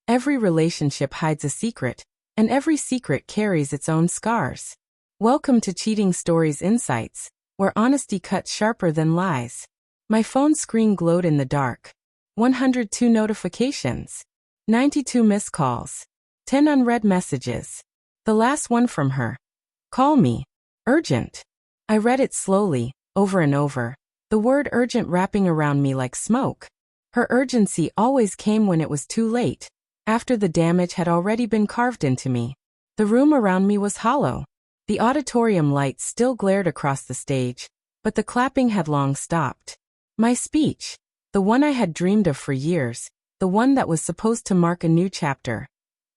Every relationship hides a secret, and every secret carries its own scars. Welcome to Cheating Stories Insights, where honesty cuts sharper than lies. My phone screen glowed in the dark. 102 notifications. 92 missed calls. 10 unread messages. The last one from her. Call me. Urgent. I read it slowly, over and over, the word urgent wrapping around me like smoke. Her urgency always came when it was too late, after the damage had already been carved into me. The room around me was hollow. The auditorium lights still glared across the stage, but the clapping had long stopped. My speech, the one I had dreamed of for years, the one that was supposed to mark a new chapter,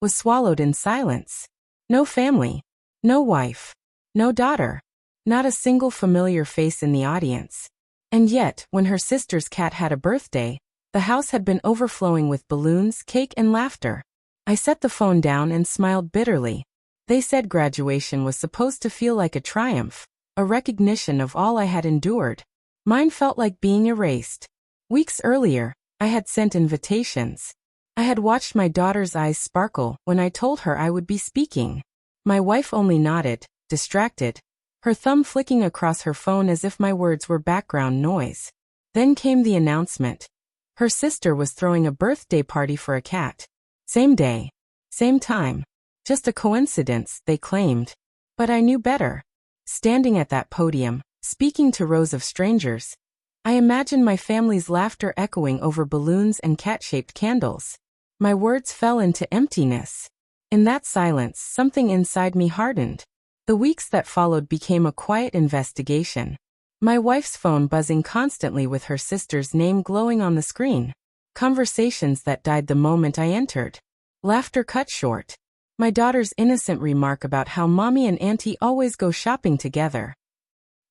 was swallowed in silence. No family, no wife, no daughter, not a single familiar face in the audience. And yet, when her sister's cat had a birthday, the house had been overflowing with balloons, cake, and laughter. I set the phone down and smiled bitterly. They said graduation was supposed to feel like a triumph, a recognition of all I had endured. Mine felt like being erased. Weeks earlier, I had sent invitations. I had watched my daughter's eyes sparkle when I told her I would be speaking. My wife only nodded, distracted, her thumb flicking across her phone as if my words were background noise. Then came the announcement. Her sister was throwing a birthday party for a cat. Same day. Same time. Just a coincidence, they claimed. But I knew better. Standing at that podium, speaking to rows of strangers, I imagined my family's laughter echoing over balloons and cat-shaped candles. My words fell into emptiness. In that silence, something inside me hardened. The weeks that followed became a quiet investigation. My wife's phone buzzing constantly with her sister's name glowing on the screen. Conversations that died the moment I entered. Laughter cut short. My daughter's innocent remark about how mommy and auntie always go shopping together.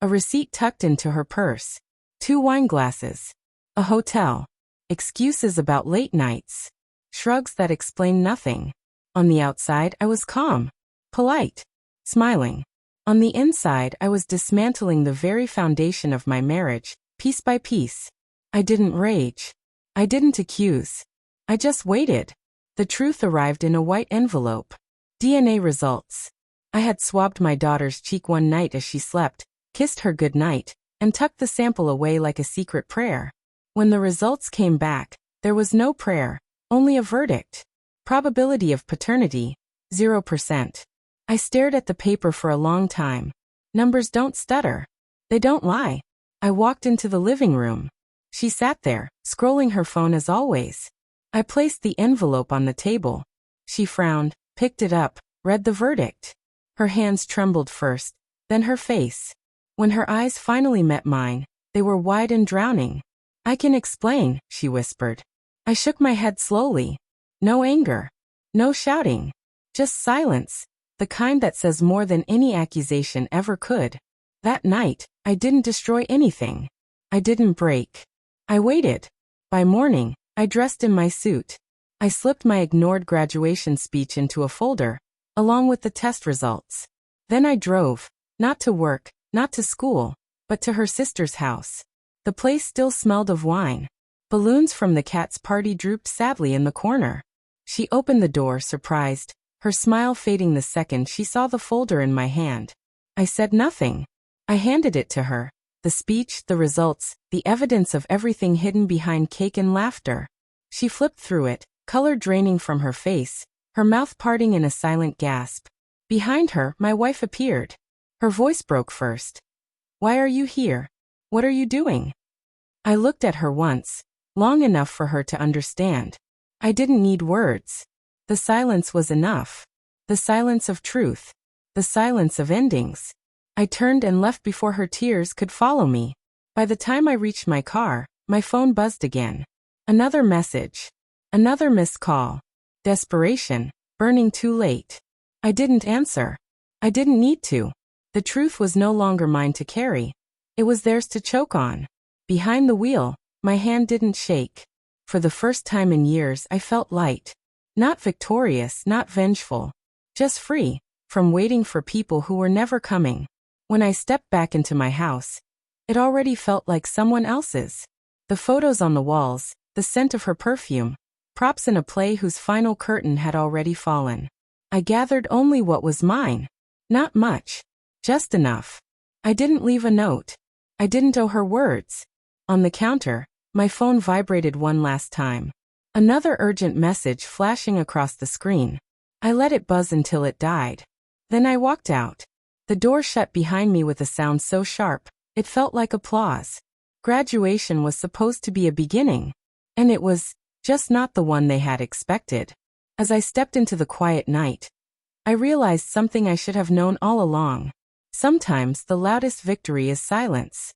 A receipt tucked into her purse. 2 wine glasses. A hotel. Excuses about late nights. Shrugs that explained nothing. On the outside, I was calm, polite, smiling. On the inside, I was dismantling the very foundation of my marriage, piece by piece. I didn't rage. I didn't accuse. I just waited. The truth arrived in a white envelope. DNA results. I had swabbed my daughter's cheek one night as she slept, kissed her goodnight, and tucked the sample away like a secret prayer. When the results came back, there was no prayer, only a verdict. Probability of paternity, 0%. I stared at the paper for a long time. Numbers don't stutter. They don't lie. I walked into the living room. She sat there, scrolling her phone as always. I placed the envelope on the table. She frowned, picked it up, read the verdict. Her hands trembled first, then her face. When her eyes finally met mine, they were wide and drowning. "I can explain," she whispered. I shook my head slowly. No anger. No shouting. Just silence. The kind that says more than any accusation ever could. That night, I didn't destroy anything. I didn't break. I waited. By morning, I dressed in my suit. I slipped my ignored graduation speech into a folder, along with the test results. Then I drove, not to work, not to school, but to her sister's house. The place still smelled of wine. Balloons from the cat's party drooped sadly in the corner. She opened the door, surprised, her smile fading the second she saw the folder in my hand. I said nothing. I handed it to her. The speech, the results, the evidence of everything hidden behind cake and laughter. She flipped through it, color draining from her face, her mouth parting in a silent gasp. Behind her, my wife appeared. Her voice broke first. "Why are you here? What are you doing?" I looked at her once, long enough for her to understand. I didn't need words. The silence was enough. The silence of truth. The silence of endings. I turned and left before her tears could follow me. By the time I reached my car, my phone buzzed again. Another message. Another missed call. Desperation, burning too late. I didn't answer. I didn't need to. The truth was no longer mine to carry. It was theirs to choke on. Behind the wheel, my hand didn't shake. For the first time in years, I felt light. Not victorious, not vengeful. Just free, from waiting for people who were never coming. When I stepped back into my house, it already felt like someone else's. The photos on the walls, the scent of her perfume, props in a play whose final curtain had already fallen. I gathered only what was mine. Not much. Just enough. I didn't leave a note. I didn't owe her words. On the counter, my phone vibrated one last time. Another urgent message flashing across the screen. I let it buzz until it died. Then I walked out. The door shut behind me with a sound so sharp, it felt like applause. Graduation was supposed to be a beginning, and it was just not the one they had expected. As I stepped into the quiet night, I realized something I should have known all along. Sometimes the loudest victory is silence.